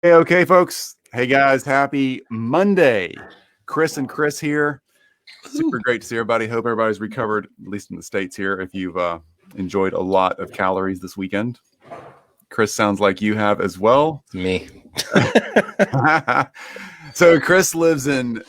Okay, folks. Hey, guys. Happy Monday. Chris and Chris here. Super great to see everybody. Hope everybody's recovered, at least in the States here, if you've enjoyed a lot of calories this weekend. Chris, sounds like you have as well. Me. So Chris lives in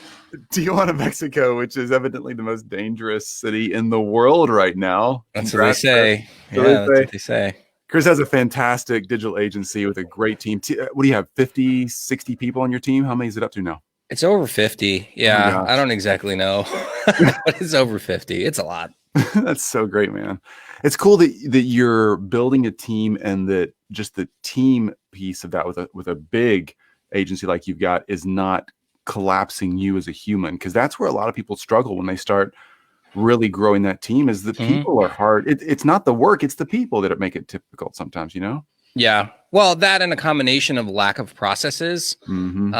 Tijuana, Mexico, which is evidently the most dangerous city in the world right now. That's what they say. That's what they say. Chris has a fantastic digital agency with a great team. What do you have, 50, 60 people on your team? How many is it up to now? It's over 50. Yeah, I don't exactly know, but it's over 50. It's a lot. That's so great, man. It's cool that you're building a team, and that just the team piece of that with a big agency like you've got is not collapsing you as a human, because that's where a lot of people struggle when they start really growing that team. Is the people are hard. It's not the work, it's the people that make it difficult sometimes, Yeah. Well, that and a combination of lack of processes. And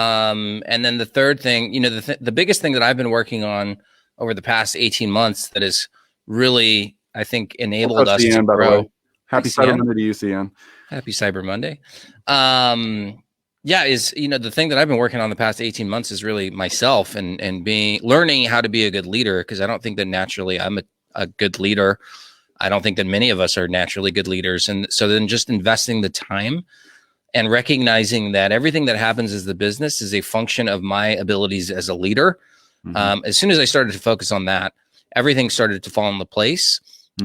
then the third thing, the biggest thing that I've been working on over the past 18 months that has really, I think, enabled us to grow. Happy Cyber Monday to you, CN. Happy Cyber Monday. Is the thing that I've been working on the past 18 months is really myself and learning how to be a good leader, because I don't think that naturally I'm a good leader. I don't think that many of us are naturally good leaders. And so then just investing the time and recognizing that everything that happens as the business is a function of my abilities as a leader. As soon as I started to focus on that, everything started to fall into place,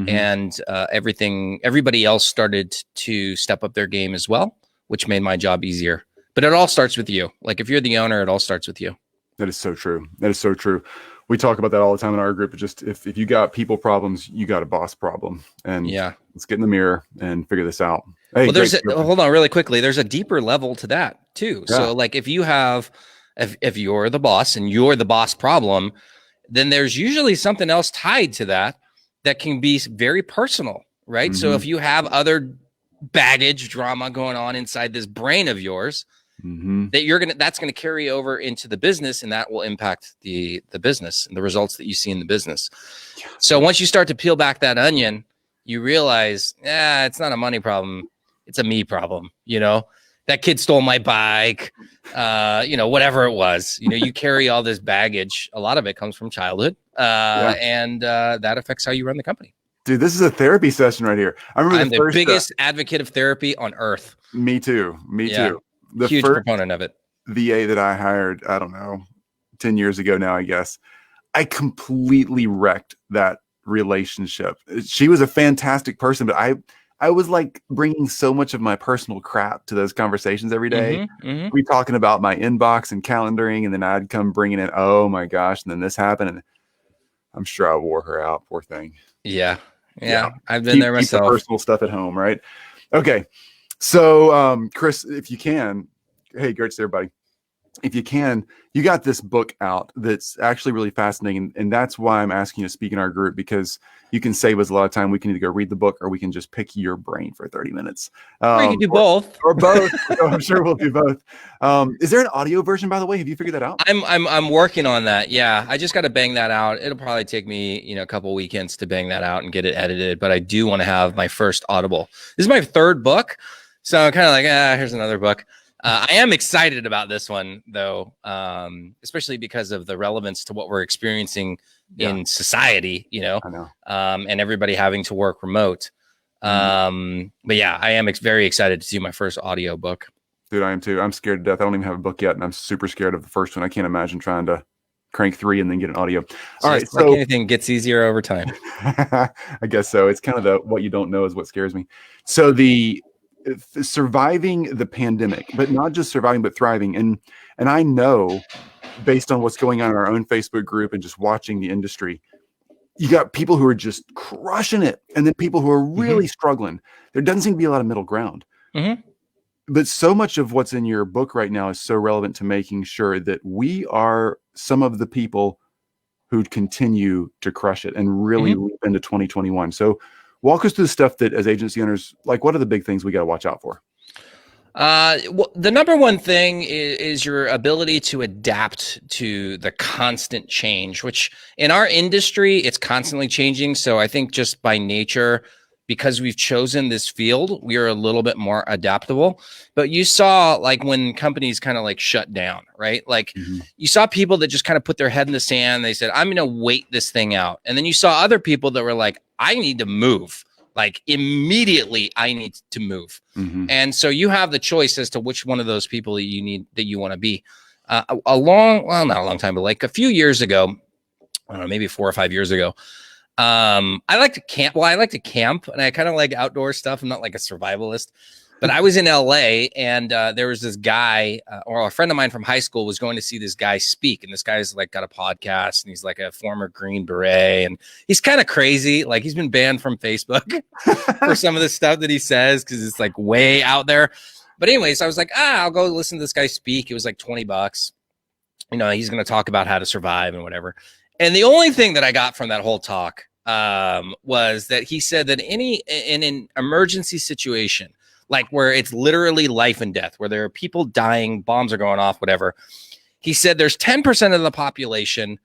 and everybody else started to step up their game as well, which made my job easier. But it all starts with you. Like, if you're the owner, it all starts with you. That is so true. That is so true. We talk about that all the time in our group. Just if you got people problems, you got a boss problem. And let's get in the mirror and figure this out. Hey, well, hold on really quickly. There's a deeper level to that too. Yeah. So like if you're the boss and you're the boss problem, then there's usually something else tied to that can be very personal, right? So if you have other baggage drama going on inside this brain of yours, that's gonna carry over into the business, and that will impact the business and the results that you see in the business. So once you start to peel back that onion, you realize, it's not a money problem, it's a me problem. That kid stole my bike, whatever it was. You carry all this baggage. A lot of it comes from childhood, and that affects how you run the company. Dude, this is a therapy session right here. I'm the biggest advocate of therapy on earth. Me too. The huge proponent of it. VA that I hired, I don't know, 10 years ago now, I guess, I completely wrecked that relationship. She was a fantastic person, but I was like bringing so much of my personal crap to those conversations every day. We talking about my inbox and calendaring, and then I'd come bringing in, oh my gosh, and then this happened, and I'm sure I wore her out, poor thing. Yeah. I've been there myself. Keep the personal stuff at home, right? Okay. So, Chris, if you can, hey, great to see everybody. If you can, you got this book out that's actually really fascinating. And that's why I'm asking you to speak in our group, because you can save us a lot of time. We can either go read the book, or we can just pick your brain for 30 minutes. Or you can do both. Or both. I'm sure we'll do both. Is there an audio version, by the way? Have you figured that out? I'm working on that. Yeah. I just got to bang that out. It'll probably take me, a couple weekends to bang that out and get it edited. But I do want to have my first Audible. This is my third book. So I'm kind of like, here's another book. I am excited about this one, though, especially because of the relevance to what we're experiencing in society, I know. And everybody having to work remote. But yeah, I am very excited to do my first audio book. Dude, I am too. I'm scared to death. I don't even have a book yet, and I'm super scared of the first one. I can't imagine trying to crank 3 and then get an audio. All right, so anything gets easier over time. I guess so. It's kind of what you don't know is what scares me. So surviving the pandemic, but not just surviving, but thriving. And I know, based on what's going on in our own Facebook group and just watching the industry, you got people who are just crushing it, and then people who are really struggling. There doesn't seem to be a lot of middle ground. But so much of what's in your book right now is so relevant to making sure that we are some of the people who'd continue to crush it and really leap into 2021. So walk us through the stuff that, as agency owners, like, what are the big things we got to watch out for? Well, the number one thing is your ability to adapt to the constant change, which in our industry, it's constantly changing. So I think just by nature, because we've chosen this field, we are a little bit more adaptable. But you saw like when companies kind of like shut down, right? Like you saw people that just kind of put their head in the sand. They said, I'm going to wait this thing out. And then you saw other people that were like, I need to move. Like immediately I need to move. And so you have the choice as to which one of those people that you want to be. Not a long time, but like a few years ago, I don't know, maybe 4 or 5 years ago. I like to camp. Well, I like to camp and I kind of like outdoor stuff. I'm not like a survivalist, but I was in LA and there was this guy or a friend of mine from high school was going to see this guy speak. And this guy's like got a podcast and he's like a former Green Beret and he's kind of crazy. Like he's been banned from Facebook for some of the stuff that he says because it's like way out there. But anyways, I was like, I'll go listen to this guy speak. It was like $20. You know, he's going to talk about how to survive and whatever. And the only thing that I got from that whole talk was that he said that in an emergency situation, like where it's literally life and death, where there are people dying, bombs are going off, whatever. He said there's 10% of the population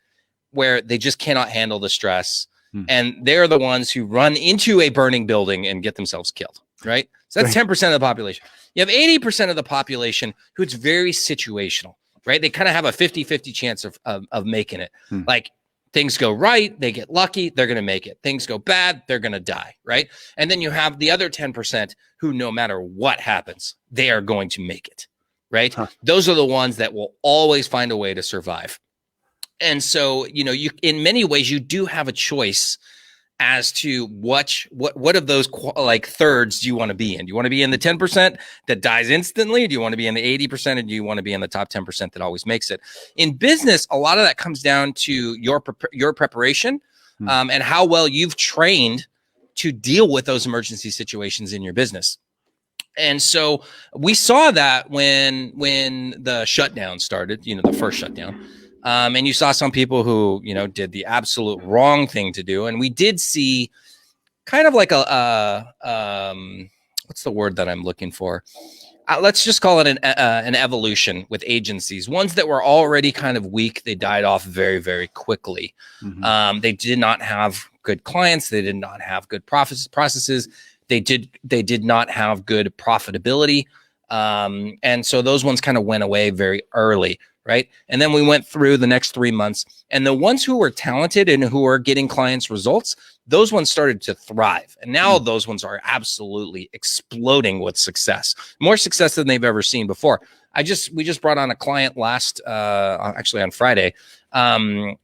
where they just cannot handle the stress. And they're the ones who run into a burning building and get themselves killed, right? So that's 10% of the population. You have 80% of the population who it's very situational, right? They kind of have a 50-50 chance of making it. Like, things go right, they get lucky, they're going to make it. Things go bad, they're going to die, right? And then you have the other 10% who, no matter what happens, they are going to make it, right? Those are the ones that will always find a way to survive. And so, you know, you in many ways, you do have a choice as to what of those like thirds do you want to be in? Do you want to be in the 10% that dies instantly? Do you want to be in the 80%? And do you want to be in the top 10% that always makes it? In business, a lot of that comes down to your preparation and how well you've trained to deal with those emergency situations in your business. And so we saw that when the shutdown started, you know, the first shutdown. And you saw some people who, you know, did the absolute wrong thing to do. And we did see kind of like what's the word that I'm looking for? Let's just call it an evolution with agencies. Ones that were already kind of weak, they died off very, very quickly. They did not have good clients. They did not have good processes. They did not have good profitability. And so those ones kind of went away very early. Right. And then we went through the next 3 months and the ones who were talented and who were getting clients results, those ones started to thrive. And now those ones are absolutely exploding with success, more success than they've ever seen before. We just brought on a client actually on Friday.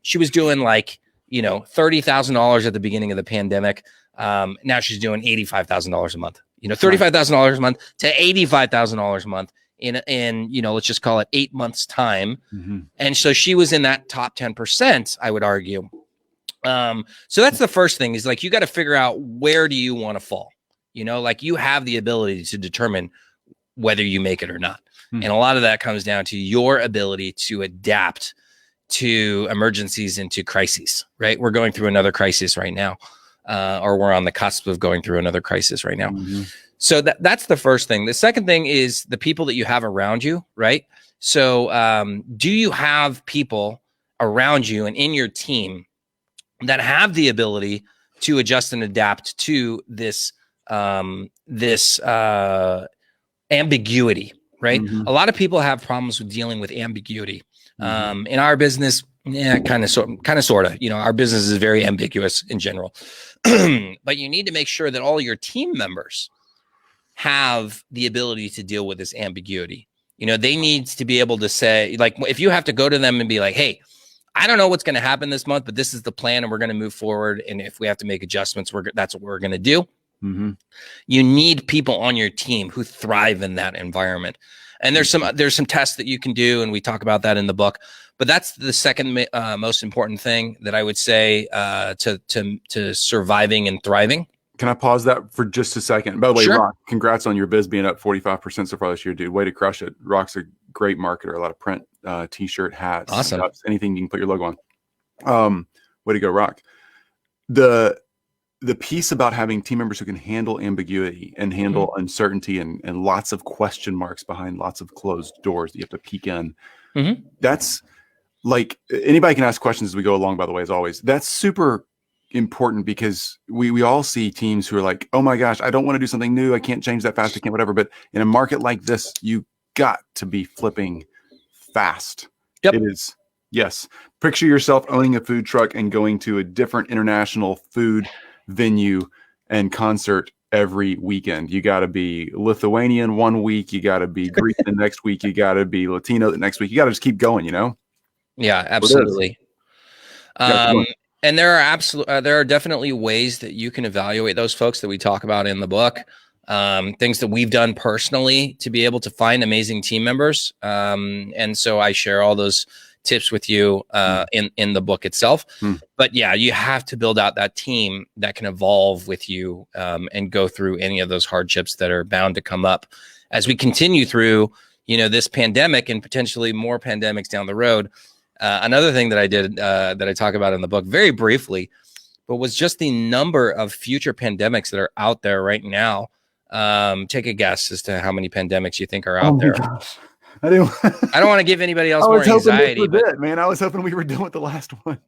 She was doing like, you know, $30,000 at the beginning of the pandemic. Now she's doing $85,000 a month, you know, $35,000 a month to $85,000 a month. In you know, let's just call it 8 months time. And so she was in that top 10%, I would argue. So that's the first thing is like, you got to figure out where do you want to fall? You know, like you have the ability to determine whether you make it or not. And a lot of that comes down to your ability to adapt to emergencies and to crises, right? We're going through another crisis right now, or we're on the cusp of going through another crisis right now. So that's the first thing. The second thing is the people that you have around you, right? So do you have people around you and in your team that have the ability to adjust and adapt to this ambiguity, right? A lot of people have problems with dealing with ambiguity. In our business, kind of sort of, you know, our business is very ambiguous in general, but you need to make sure that all your team members have the ability to deal with this ambiguity. You know, they need to be able to say, like, if you have to go to them and be like, hey, I don't know what's going to happen this month, but this is the plan and we're going to move forward. And if we have to make adjustments, that's what we're going to do. You need people on your team who thrive in that environment. And there's some tests that you can do. And we talk about that in the book, but that's the second most important thing that I would say to surviving and thriving. Can I pause that for just a second? By the way, Sure. Rock, congrats on your biz being up 45% so far this year, dude. Way to crush it. Rock's a great marketer. A lot of print, t-shirt, hats, awesome. Cups, anything you can put your logo on. Way to go, Rock. The piece about having team members who can handle ambiguity and handle uncertainty and lots of question marks behind lots of closed doors that you have to peek in. That's like, anybody can ask questions as we go along, by the way, as always. That's super important because we all see teams who are like, oh my gosh, I don't want to do something new. I can't change that fast. I can't whatever. But in a market like this, you got to be flipping fast. Yep. It is. Yes. Picture yourself owning a food truck and going to a different international food venue and concert every weekend. You got to be Lithuanian one week. You got to be Greek the next week. You got to be Latino the next week. You got to just keep going, you know? Yeah, absolutely. And there are definitely ways that you can evaluate those folks that we talk about in the book. Things that we've done personally to be able to find amazing team members. And so I share all those tips with you in the book itself. But yeah, you have to build out that team that can evolve with you and go through any of those hardships that are bound to come up as we continue through, this pandemic and potentially more pandemics down the road. Another thing that I did that I talk about in the book very briefly, but was just the number of future pandemics that are out there right now. Take a guess as to how many pandemics you think are out there. Gosh. I don't want to give anybody else more anxiety. Man, I was hoping we were done with the last one.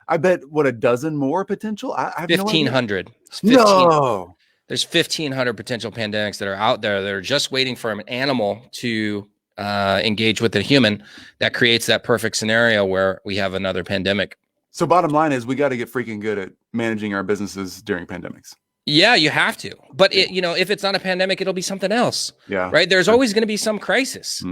I bet a dozen more potential. I have 1,500. No. There's 1,500 potential pandemics that are out there that are just waiting for an animal to engage with a human that creates that perfect scenario where we have another pandemic. So bottom line is we got to get freaking good at managing our businesses during pandemics. Yeah, you have to. But if it's not a pandemic, it'll be something else. Yeah. Right. There's always going to be some crisis.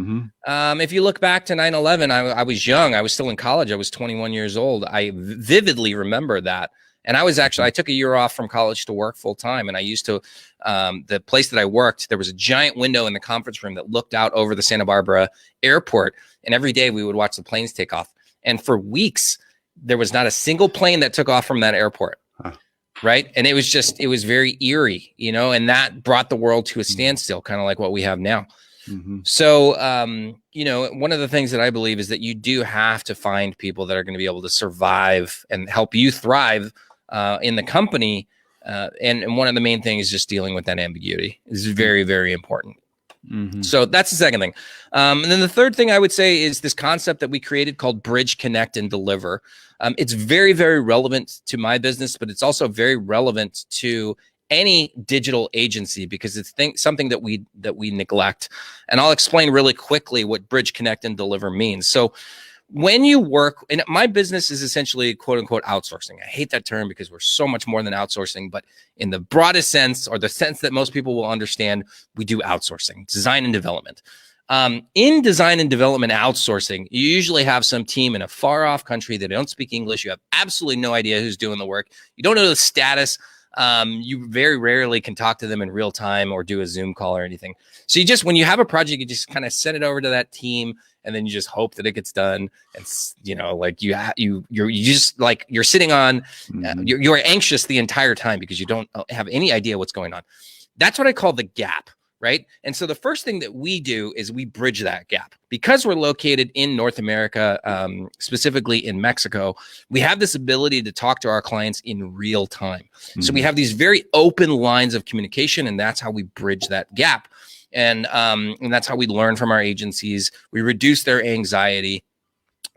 If you look back to 9/11, I was young. I was still in college. I was 21 years old. I vividly remember that. And I took a year off from college to work full time. And I used to, the place that I worked, there was a giant window in the conference room that looked out over the Santa Barbara airport. And every day we would watch the planes take off. And for weeks, there was not a single plane that took off from that airport. Right. And it was very eerie, and that brought the world to a standstill, kind of like what we have now. So, one of the things that I believe is that you do have to find people that are going to be able to survive and help you thrive in the company. And one of the main things is just dealing with that ambiguity is very, very important. So that's the second thing. And then the third thing I would say is this concept that we created called Bridge, Connect, and Deliver. It's very, very relevant to my business, but it's also very relevant to any digital agency because it's something that we neglect. And I'll explain really quickly what Bridge, Connect, and Deliver means. So when you work, and my business is essentially quote unquote outsourcing. I hate that term because we're so much more than outsourcing, but in the broadest sense, or the sense that most people will understand, we do outsourcing, design and development. In design and development outsourcing, you usually have some team in a far off country that don't speak English. You have absolutely no idea who's doing the work. You don't know the status. You very rarely can talk to them in real time or do a Zoom call or anything. So when you have a project, you just kind of send it over to that team and then you just hope that it gets done. And you're sitting on, you're anxious the entire time because you don't have any idea what's going on. That's what I call the gap. Right. And so the first thing that we do is we bridge that gap because we're located in North America, specifically in Mexico. We have this ability to talk to our clients in real time. So we have these very open lines of communication, and that's how we bridge that gap. And that's how we learn from our agencies. We reduce their anxiety.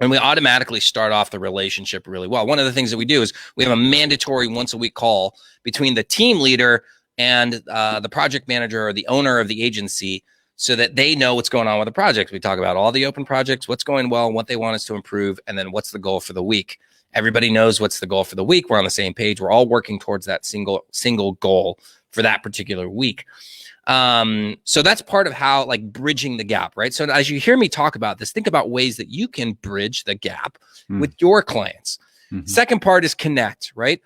And we automatically start off the relationship really well. One of the things that we do is we have a mandatory once a week call between the team leader and the project manager or the owner of the agency so that they know what's going on with the project. We talk about all the open projects, what's going well, what they want us to improve, and then what's the goal for the week. Everybody knows what's the goal for the week. We're on the same page. We're all working towards that single goal for that particular week. So that's part of how bridging the gap, right? So as you hear me talk about this, think about ways that you can bridge the gap with your clients. Second part is connect, right?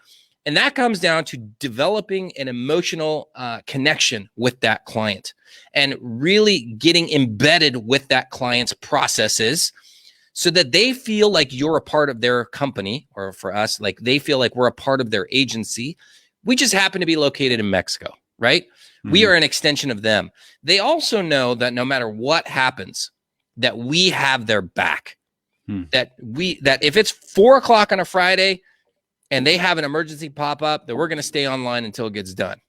And that comes down to developing an emotional connection with that client and really getting embedded with that client's processes so that they feel like you're a part of their company, or for us, like they feel like we're a part of their agency. We just happen to be located in Mexico, right? We are an extension of them. They also know that no matter what happens, that we have their back, that if it's 4:00 on a Friday, and they have an emergency pop up, that we're going to stay online until it gets done.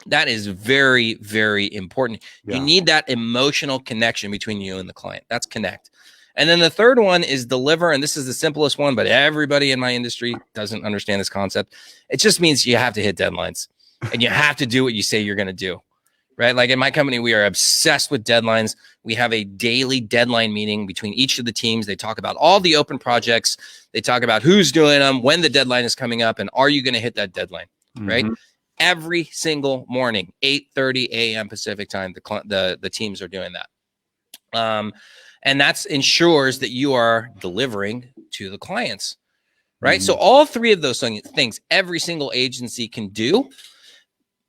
That is very, very important. You need that emotional connection between you and the client. That's connect. And then the third one is deliver. And this is the simplest one, but everybody in my industry doesn't understand this concept. It just means you have to hit deadlines and you have to do what you say you're going to do, right? Like in my company, we are obsessed with deadlines. We have a daily deadline meeting between each of the teams. They talk about all the open projects. They talk about who's doing them, when the deadline is coming up, and are you going to hit that deadline, right? Every single morning, 8:30 a.m. Pacific time, the teams are doing that. And that ensures that you are delivering to the clients, right? So all three of those things, every single agency can do.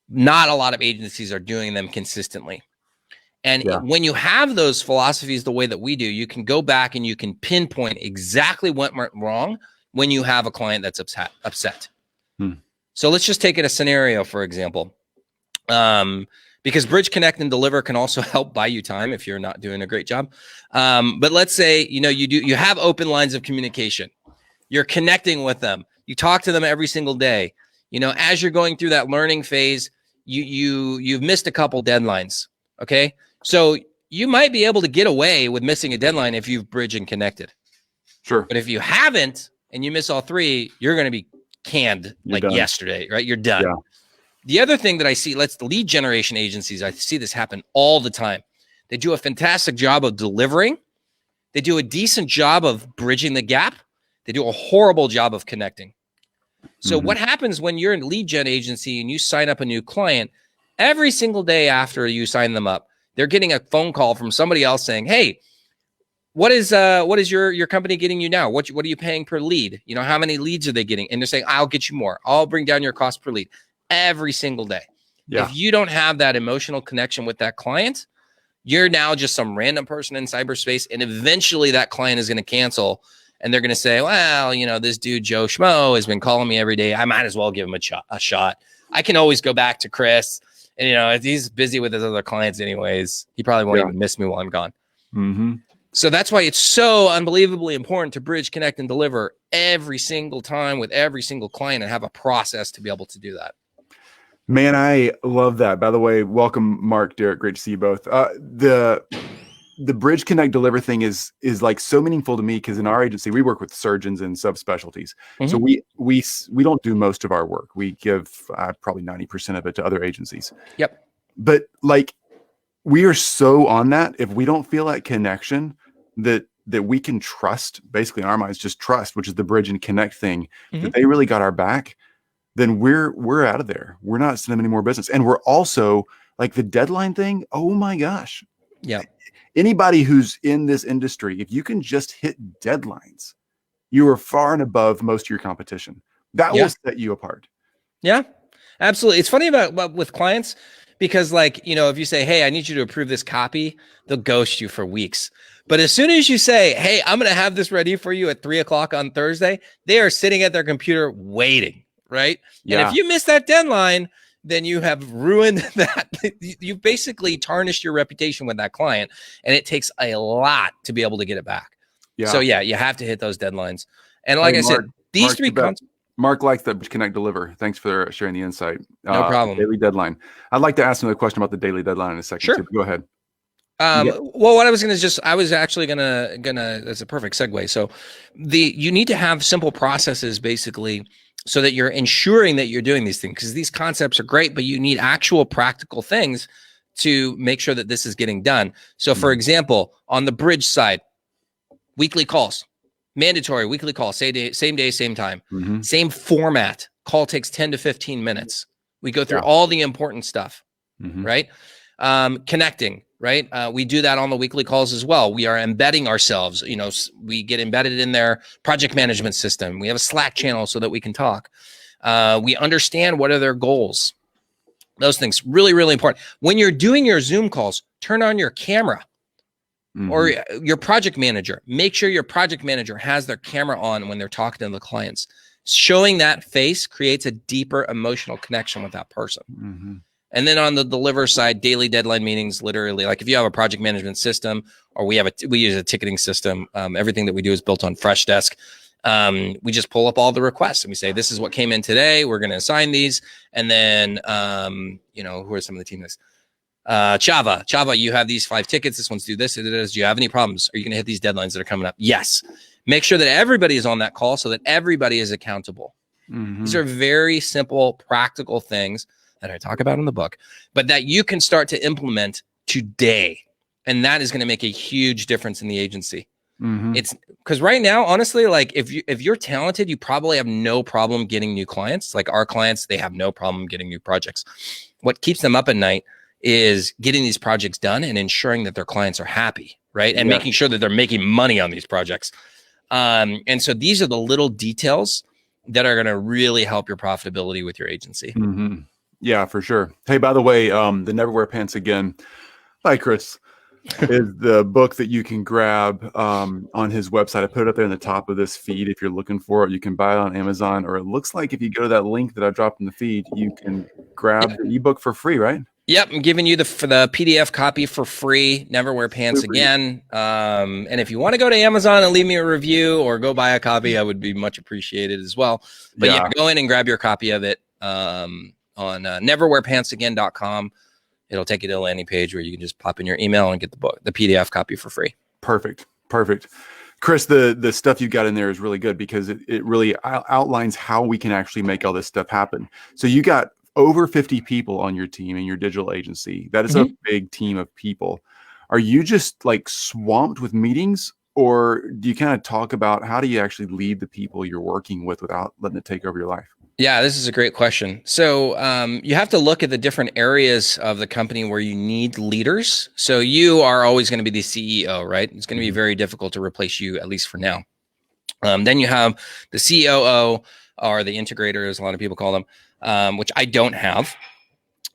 Not a lot of agencies are doing them consistently. And when you have those philosophies the way that we do, you can go back and you can pinpoint exactly what went wrong when you have a client that's upset. So let's just take it a scenario, for example. Because Bridge, Connect, and Deliver can also help buy you time if you're not doing a great job. But let's say, you have open lines of communication. You're connecting with them. You talk to them every single day. As you're going through that learning phase, you've missed a couple deadlines. Okay. So you might be able to get away with missing a deadline if you've Bridge and Connected. Sure. But if you haven't, and you miss all three, you're going to be canned done. Yesterday, right? You're done. Yeah. The other thing that I see, the lead generation agencies, I see this happen all the time. They do a fantastic job of delivering. They do a decent job of bridging the gap. They do a horrible job of connecting. So what happens when you're a lead gen agency and you sign up a new client, every single day after you sign them up, they're getting a phone call from somebody else saying, hey, what is your company getting you now? What are you paying per lead? How many leads are they getting? And they're saying, I'll get you more. I'll bring down your cost per lead. Every single day. Yeah. If you don't have that emotional connection with that client, you're now just some random person in cyberspace. And eventually that client is going to cancel and they're going to say, well, this dude, Joe Schmo, has been calling me every day. I might as well give him a shot. I can always go back to Chris. And, if he's busy with his other clients anyways, he probably won't even miss me while I'm gone. So that's why it's so unbelievably important to Bridge, Connect, and Deliver every single time with every single client and have a process to be able to do that. Man, I love that. By the way, welcome, Mark, Derek. Great to see you both. The Bridge, Connect, Deliver thing is like so meaningful to me because in our agency we work with surgeons and subspecialties. So we don't do most of our work. We give probably 90% of it to other agencies. Yep. But we are so on that. If we don't feel that connection, that we can trust, basically in our minds, just trust, which is the Bridge and Connect thing, that they really got our back. Then we're out of there. We're not sending them any more business. And we're also the deadline thing. Oh my gosh. Yeah. Anybody who's in this industry, if you can just hit deadlines, you are far and above most of your competition. That will set you apart. Yeah, absolutely. It's funny about with clients because if you say, hey, I need you to approve this copy, they'll ghost you for weeks. But as soon as you say, hey, I'm going to have this ready for you at 3:00 on Thursday, they are sitting at their computer waiting. Right. Yeah. And if you miss that deadline, then you have ruined that. You've basically tarnished your reputation with that client. And it takes a lot to be able to get it back. Yeah. So you have to hit those deadlines. And like I said, these three Mark likes that Connect Deliver. Thanks for sharing the insight. No problem. Daily deadline. I'd like to ask another question about the daily deadline in a second. Sure. Too. Go ahead. Well, what I was actually gonna, that's a perfect segue. So you need to have simple processes basically so that you're ensuring that you're doing these things because these concepts are great, but you need actual practical things to make sure that this is getting done. So for example, on the Bridge side, weekly calls, mandatory weekly calls, same day, same time, same format. Call takes 10 to 15 minutes. We go through all the important stuff, right? Connecting, right? We do that on the weekly calls as well. We are embedding ourselves, we get embedded in their project management system. We have a Slack channel so that we can talk. We understand what are their goals. Those things really, really important. When you're doing your Zoom calls, turn on your camera or your project manager. Make sure your project manager has their camera on when they're talking to the clients. Showing that face creates a deeper emotional connection with that person. And then on the Deliver side, daily deadline meetings, literally, if you have a project management system or we use a ticketing system, everything that we do is built on Freshdesk. We just pull up all the requests and we say, this is what came in today. We're going to assign these. And then, who are some of the team list? Chava, you have these 5 tickets. This one's due this. Do you have any problems? Are you going to hit these deadlines that are coming up? Yes. Make sure that everybody is on that call so that everybody is accountable. These are very simple, practical things that I talk about in the book, but that you can start to implement today. And that is going to make a huge difference in the agency. It's because right now, honestly, like if you're talented, you probably have no problem getting new clients. Like our clients, they have no problem getting new projects. What keeps them up at night is getting these projects done and ensuring that their clients are happy, right? And making sure that they're making money on these projects. And so these are the little details that are going to really help your profitability with your agency. Yeah, for sure. Hey, by the way, the Never Wear Pants Again by Chris is the book that you can grab on his website. I put it up there in the top of this feed. If you're looking for it, you can buy it on Amazon, or it looks like if you go to that link that I dropped in the feed, you can grab the ebook for free, right? Yep, I'm giving you the PDF copy for free. Never Wear Pants Again. And if you want to go to Amazon and leave me a review or go buy a copy, I would be much appreciated as well. But yeah, go in and grab your copy of it on neverwearpantsagain.com. It'll take you to a landing page where you can just pop in your email and get the book, the PDF copy for free. Perfect. Chris, the stuff you got in there is really good because it really outlines how we can actually make all this stuff happen. So you got over 50 people on your team in your digital agency. That is a big team of people. Are you just like swamped with meetings, or do you kind of talk about how do you actually lead the people you're working with without letting it take over your life? Yeah, this is a great question. So you have to look at the different areas of the company where you need leaders. So you are always going to be the CEO, right? It's going to be very difficult to replace you, at least for now. Then you have the COO, or the integrator, as a lot of people call them, which I don't have.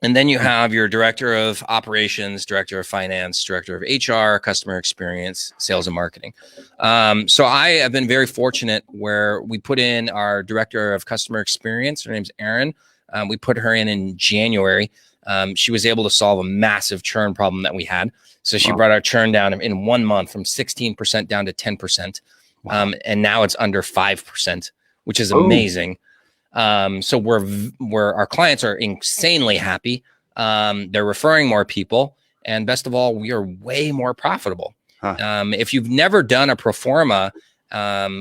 And then you have your director of operations, director of finance, director of HR, customer experience, sales and marketing. So I have been very fortunate where we put in our director of customer experience. Her name's Erin. We put her in January. She was able to solve a massive churn problem that we had. So she brought our churn down in 1 month from 16% down to 10%. And now it's under 5%, which is amazing. So we're our clients are insanely happy. They're referring more people, and best of all, we are way more profitable. If you've never done a pro forma,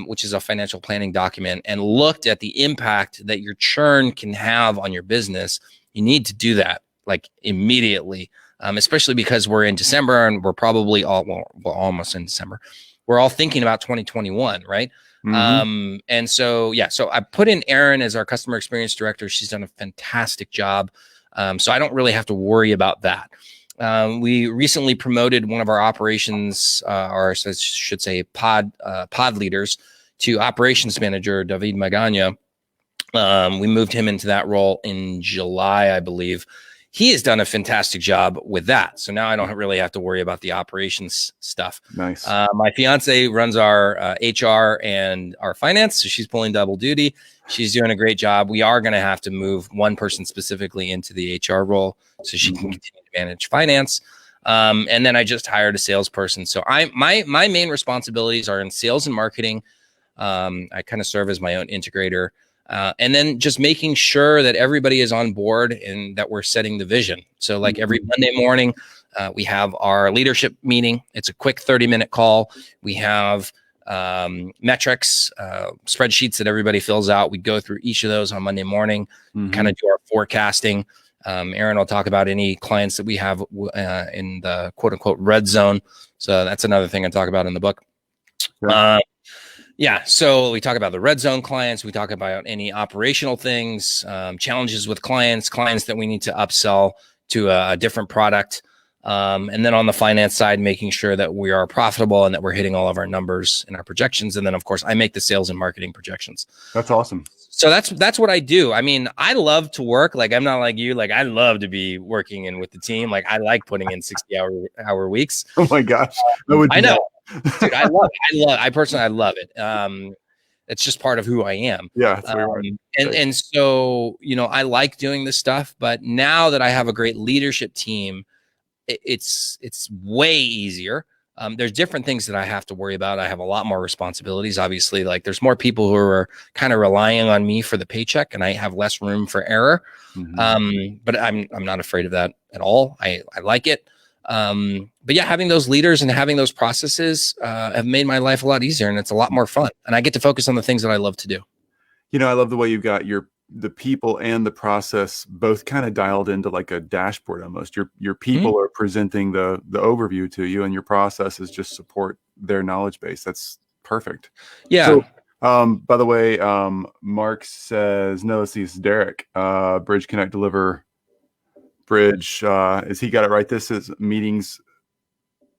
which is a financial planning document, and looked at the impact that your churn can have on your business, you need to do that like immediately. Especially because we're in December and we're probably we're almost in December. We're all thinking about 2021, right? And so I put in Erin as our customer experience director. She's done a fantastic job. So I don't really have to worry about that. We recently promoted one of our operations, or I should say pod leaders, to operations manager, David Magana. We moved him into that role in July, I believe. He has done a fantastic job with that. So now I don't really have to worry about the operations stuff. Nice. My fiance runs our HR and our finance. So she's pulling double duty. She's doing a great job. We are going to have to move one person specifically into the HR role so she can continue to manage finance. And then I just hired a salesperson. So my main responsibilities are in sales and marketing. I kind of serve as my own integrator. And then just making sure that everybody is on board and that we're setting the vision. So like every Monday morning, we have our leadership meeting. It's a quick 30-minute call. We have metrics, spreadsheets that everybody fills out. We go through each of those on Monday morning, kind of do our forecasting. Erin will talk about any clients that we have in the quote unquote red zone. So that's another thing I talk about in the book. So we talk about the red zone clients. We talk about any operational things, challenges with clients that we need to upsell to a different product. And then on the finance side, making sure that we are profitable and that we're hitting all of our numbers and our projections. And then, of course, I make the sales and marketing projections. That's awesome. So that's what I do. I mean, I love to work. Like, I'm not like you. Like, I love to be working in with the team. Like, I like putting in 60-hour weeks. Oh my gosh. I know. Dude, I love it. It's just part of who I am. Yeah. And so, I like doing this stuff, but now that I have a great leadership team, it's way easier. There's different things that I have to worry about. I have a lot more responsibilities. Obviously, like there's more people who are kind of relying on me for the paycheck, and I have less room for error. But I'm not afraid of that at all. I like it. But yeah, having those leaders and having those processes have made my life a lot easier, and it's a lot more fun. And I get to focus on the things that I love to do. I love the way you've got the people and the process both kind of dialed into like a dashboard almost. Your people are presenting the overview to you, and your processes just support their knowledge base. That's perfect. Yeah. So, by the way, Mark says, no, this is Derek. Bridge, Connect, Deliver. Bridge, is he got it right? This is meetings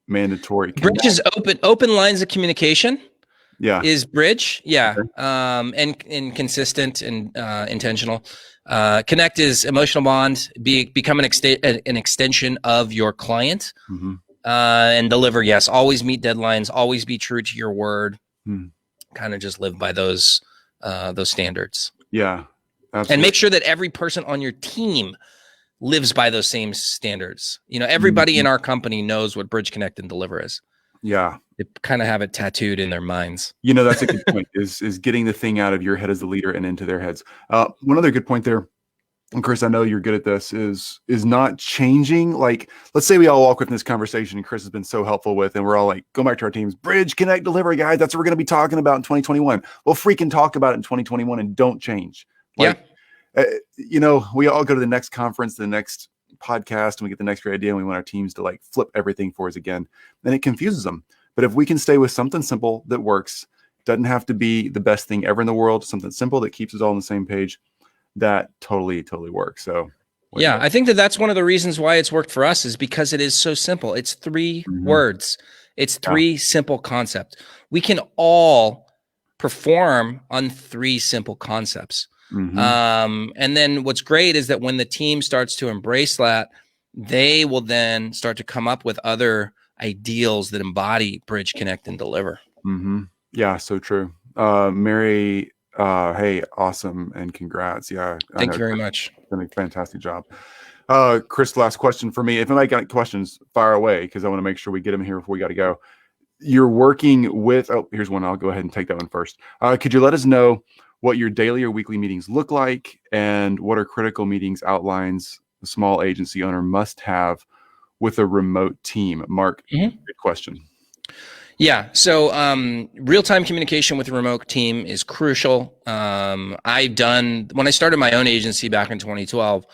mandatory. Bridge is open lines of communication. Yeah. Is Bridge. Yeah. Okay. And consistent and intentional. Connect is emotional bond, become an extension of your client. And Deliver, yes. Always meet deadlines, always be true to your word. Kind of just live by those standards. Yeah. Absolutely. And make sure that every person on your team lives by those same standards. Everybody in our company knows what Bridge, Connect, and Deliver is. Yeah. They kind of have it tattooed in their minds. That's a good point, is getting the thing out of your head as the leader and into their heads. One other good point there, and Chris, I know you're good at this, is not changing. Like, let's say we all walk with this conversation and Chris has been so helpful with, and we're all like, go back to our teams, Bridge, Connect, Deliver, guys. That's what we're going to be talking about in 2021. Well, freaking talk about it in 2021 and don't change. Like, we all go to the next conference, the next podcast, and we get the next great idea, and we want our teams to like flip everything for us again. And it confuses them. But if we can stay with something simple that works, doesn't have to be the best thing ever in the world, something simple that keeps us all on the same page, that totally works. So yeah, I think that's one of the reasons why it's worked for us, is because it is so simple. It's 3 words. It's 3 simple concepts. We can all perform on 3 simple concepts. And then what's great is that when the team starts to embrace that, they will then start to come up with other ideals that embody Bridge, Connect, and Deliver. Yeah, so true. Mary, hey, awesome, and congrats. Yeah, thank you very much. Done a fantastic job. Chris, last question for me. If anybody got questions, fire away, because I want to make sure we get them here before we got to go. You're working with, here's one. I'll go ahead and take that one first. Could you let us know what your daily or weekly meetings look like, and what are critical meetings outlines a small agency owner must have with a remote team? Mark, good question. Yeah. So real-time communication with a remote team is crucial. When I started my own agency back in 2012,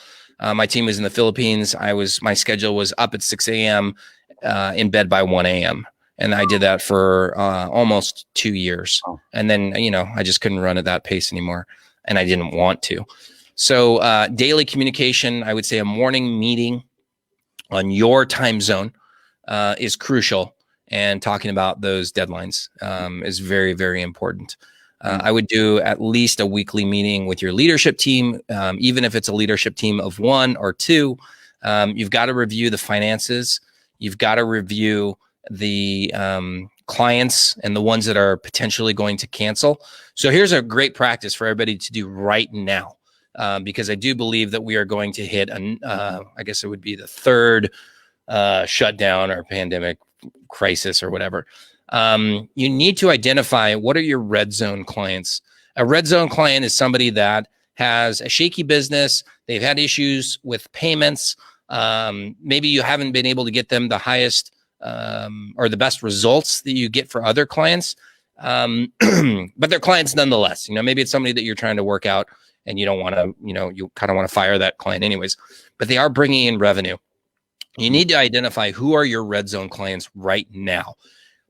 my team was in the Philippines. My schedule was up at 6 a.m., in bed by 1 a.m. And I did that for almost 2 years. And then, I just couldn't run at that pace anymore, and I didn't want to. So daily communication, I would say a morning meeting on your time zone is crucial. And talking about those deadlines is very, very important. I would do at least a weekly meeting with your leadership team, even if it's a leadership team of 1 or 2. You've got to review the finances. You've got to review the clients and the ones that are potentially going to cancel. So here's a great practice for everybody to do right now, because I do believe that we are going to hit, I guess it would be the 3rd shutdown or pandemic crisis or whatever. You need to identify what are your red zone clients. A red zone client is somebody that has a shaky business. They've had issues with payments. Maybe you haven't been able to get them the highest or the best results that you get for other clients. But they're clients nonetheless. Maybe it's somebody that you're trying to work out and you don't want to, you kind of want to fire that client anyways, but they are bringing in revenue. You need to identify who are your red zone clients right now.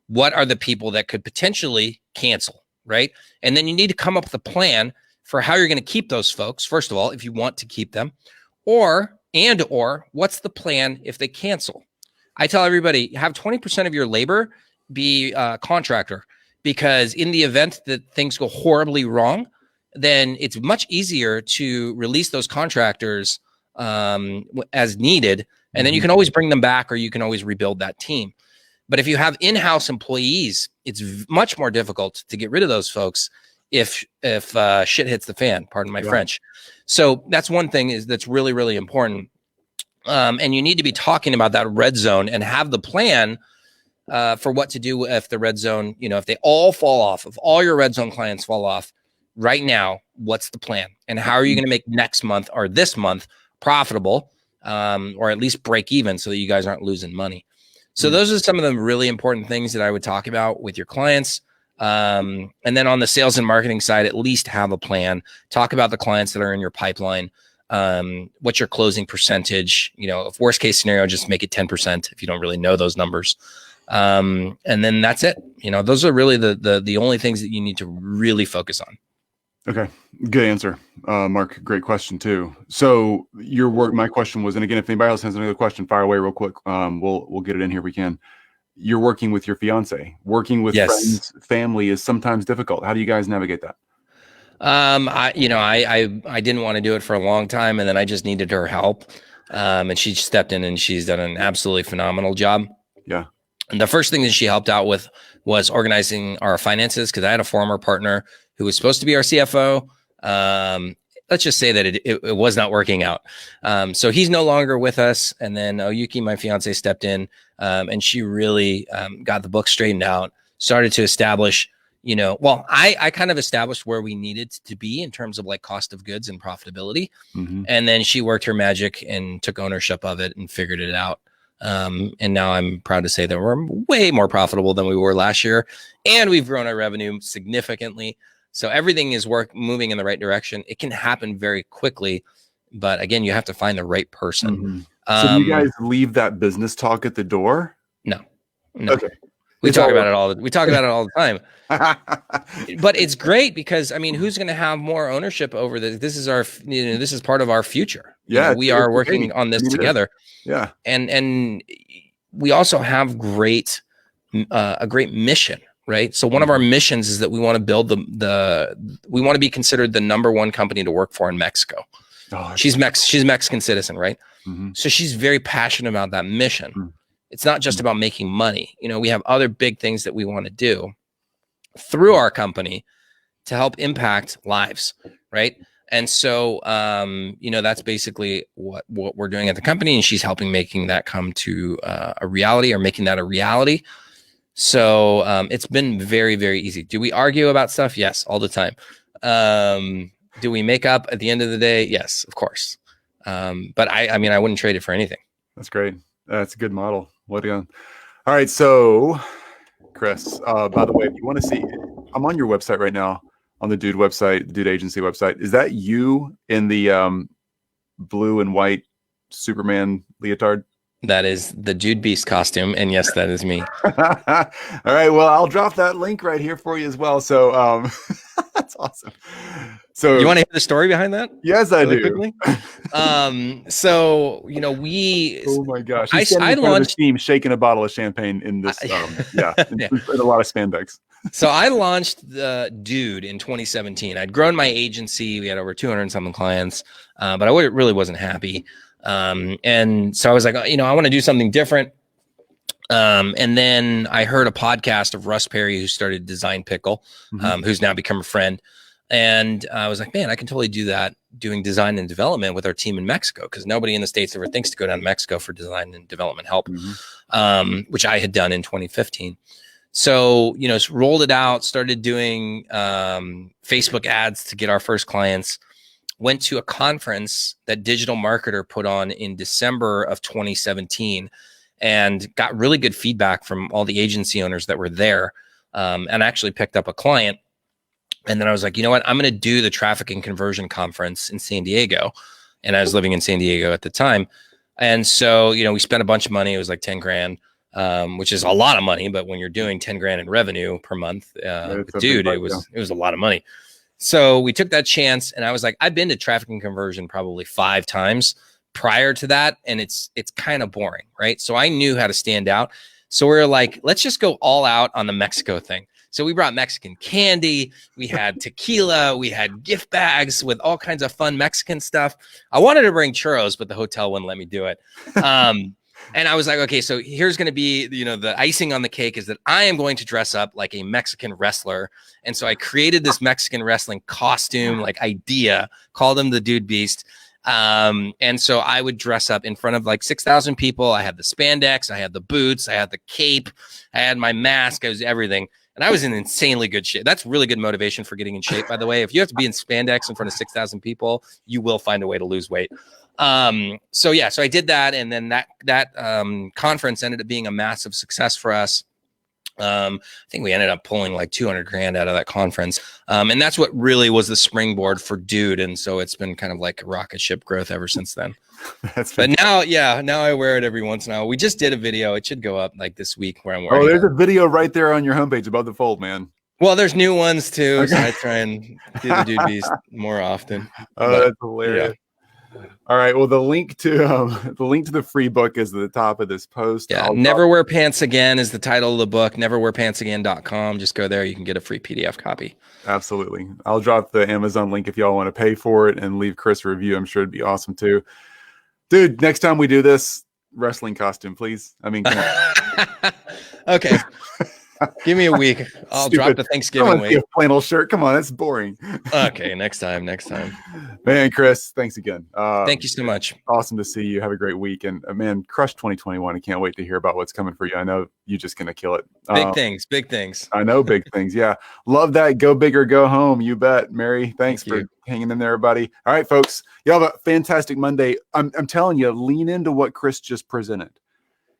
What are the people that could potentially cancel, right? And then you need to come up with a plan for how you're going to keep those folks. First of all, if you want to keep them, or what's the plan if they cancel? I tell everybody, have 20% of your labor be a contractor, because in the event that things go horribly wrong, then it's much easier to release those contractors as needed. And then you can always bring them back, or you can always rebuild that team. But if you have in-house employees, it's much more difficult to get rid of those folks if shit hits the fan, pardon my French. So that's one thing that's really, really important. And you need to be talking about that red zone and have the plan for what to do if the red zone, if they all fall off, if all your red zone clients fall off right now, what's the plan? And how are you going to make next month or this month profitable, or at least break even so that you guys aren't losing money? So those are some of the really important things that I would talk about with your clients. And then on the sales and marketing side, at least have a plan. Talk about the clients that are in your pipeline. What's your closing percentage? If worst case scenario, just make it 10% if you don't really know those numbers. And then that's it. Those are really the only things that you need to really focus on. Okay. Good answer. Mark, great question too. So your work, my question was, and again, if anybody else has another question, fire away real quick. We'll get it in here if we can. You're working with your fiance. Working with friends, family is sometimes difficult. How do you guys navigate that? I didn't want to do it for a long time, and then I just needed her help. And she stepped in and she's done an absolutely phenomenal job. Yeah. And the first thing that she helped out with was organizing our finances, because I had a former partner who was supposed to be our CFO. Let's just say that it was not working out. So he's no longer with us. And then Oyuki, my fiance, stepped in, and she really got the book straightened out, started to establish, I kind of established where we needed to be in terms of like cost of goods and profitability. Mm-hmm. And then she worked her magic and took ownership of it and figured it out. And now I'm proud to say that we're way more profitable than we were last year, and we've grown our revenue significantly. So everything is moving in the right direction. It can happen very quickly, but again, you have to find the right person. Mm-hmm. So do you guys leave that business talk at the door? No. Okay. We talk about it all the time. But it's great because, who's going to have more ownership over this? This is this is part of our future. Yeah. We are working on this together. Yeah. And we also have a great mission, right? So one of our missions is that we want to build we want to be considered the #1 company to work for in Mexico. Oh, she's Mexican citizen, right? Mm-hmm. So she's very passionate about that mission. Mm-hmm. It's not just about making money. We have other big things that we want to do through our company to help impact lives, right? And so, that's basically what we're doing at the company, and she's helping making that come to a reality, or making that a reality. So it's been very, very easy. Do we argue about stuff? Yes, all the time. Do we make up at the end of the day? Yes, of course. But I wouldn't trade it for anything. That's great. That's a good model. What again? All right. So, Chris, by the way, if you want to see, I'm on your website right now, on the Dude website, Dude Agency website. Is that you in the blue and white Superman leotard? That is the Dude Beast costume. And yes, that is me. All right. Well, I'll drop that link right here for you as well. So that's awesome. So you want to hear the story behind that? Yes, I do. So, we, oh my gosh. I launched team shaking a bottle of champagne in this. In a lot of spandex. So I launched the Dude in 2017. I'd grown my agency. We had over 200 and something clients, but I really wasn't happy. And so I was like, I want to do something different. And then I heard a podcast of Russ Perry, who started Design Pickle, who's now become a friend. And I was like, man, I can totally do that, doing design and development with our team in Mexico, because nobody in the States ever thinks to go down to Mexico for design and development help, which I had done in 2015. So, rolled it out, started doing Facebook ads to get our first clients. Went to a conference that Digital Marketer put on in December of 2017, and got really good feedback from all the agency owners that were there, and actually picked up a client. And then I was like, you know what? I'm going to do the traffic and conversion conference in San Diego. And I was living in San Diego at the time. And so, we spent a bunch of money. It was like 10 grand, which is a lot of money. But when you're doing 10 grand in revenue per month, dude, it was a lot of money. So we took that chance, and I was like, I've been to traffic and conversion probably 5 times prior to that, and it's kind of boring, right? So I knew how to stand out. So we were like, let's just go all out on the Mexico thing. So we brought Mexican candy, we had tequila, we had gift bags with all kinds of fun Mexican stuff. I wanted to bring churros, but the hotel wouldn't let me do it. And I was like, okay, so here's going to be, the icing on the cake is that I am going to dress up like a Mexican wrestler. And so I created this Mexican wrestling costume, idea, called him the Dude Beast. And so I would dress up in front of like 6,000 people. I had the spandex, I had the boots, I had the cape, I had my mask, I was everything. And I was in insanely good shape. That's really good motivation for getting in shape, by the way. If you have to be in spandex in front of 6,000 people, you will find a way to lose weight. So I did that. And then that conference ended up being a massive success for us. I think we ended up pulling like 200 grand out of that conference. And that's what really was the springboard for Dude. And so it's been kind of like rocket ship growth ever since then. But now I wear it every once in a while. We just did a video. It should go up like this week where I'm wearing there's a video right there on your homepage above the fold, man. Well, there's new ones too. Okay. So I try and do the Dude Beast more often. That's hilarious. Yeah. All right. Well, the link to the free book is at the top of this post. Yeah. Never Wear Pants Again is the title of the book. Neverwearpantsagain.com. Just go there. You can get a free PDF copy. Absolutely. I'll drop the Amazon link if y'all want to pay for it and leave Chris a review. I'm sure it'd be awesome too. Dude, next time we do this, wrestling costume, please. I mean, come on. Okay. Give me a week. I'll drop the Thanksgiving week. A flannel shirt. Come on, that's boring. Okay, next time. Man, Chris, thanks again. Thank you so much. Awesome to see you. Have a great week. And man, crush 2021. I can't wait to hear about what's coming for you. I know you're just going to kill it. Big things. I know big things. Yeah. Love that. Go big or go home. You bet. Mary, thanks for hanging in there, everybody. All right, folks. You have a fantastic Monday. I'm telling you, lean into what Chris just presented.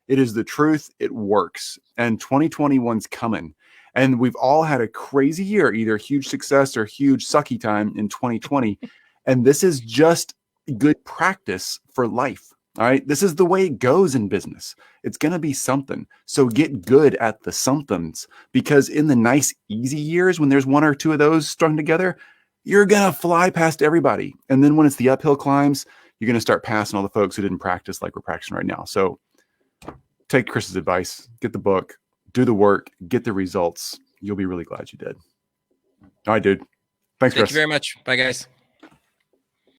It is the truth. It works. And 2021's coming. And we've all had a crazy year, either huge success or huge sucky time in 2020. And this is just good practice for life. All right. This is the way it goes in business. It's going to be something. So get good at the somethings, because in the nice, easy years, when there's one or two of those strung together, you're going to fly past everybody. And then when it's the uphill climbs, you're going to start passing all the folks who didn't practice like we're practicing right now. So take Chris's advice, get the book, do the work, get the results. You'll be really glad you did. All right, dude. Thanks, Chris. Thank you very much. Bye, guys.